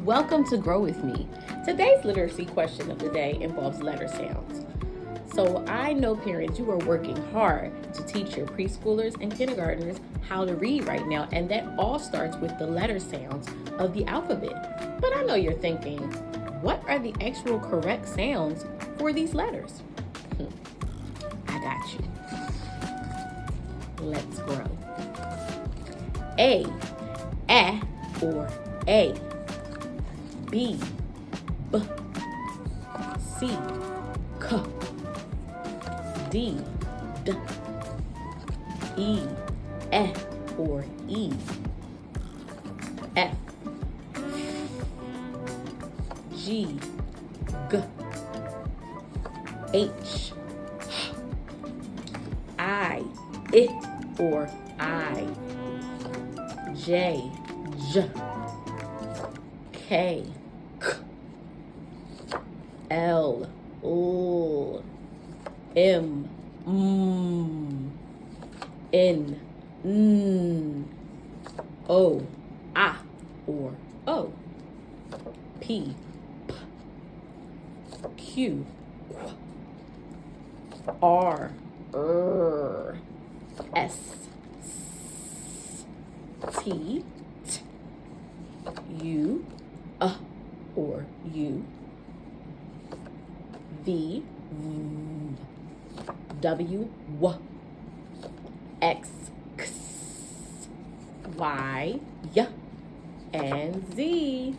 Welcome to Grow With Me. Today's literacy question of the day involves letter sounds. So I know parents, you are working hard to teach your preschoolers and kindergartners how to read right now, and that all starts with the letter sounds of the alphabet. But I know you're thinking, what are the actual correct sounds for these letters? I got you. Let's grow. A, or A. B, B, C, K, D, D, E, F, or E, F, G, G, H, I, or I, J, J, K, K, L, M, N, O, or O, P, Q, R, S, T, U, or U, V, W, X, Y, and Z.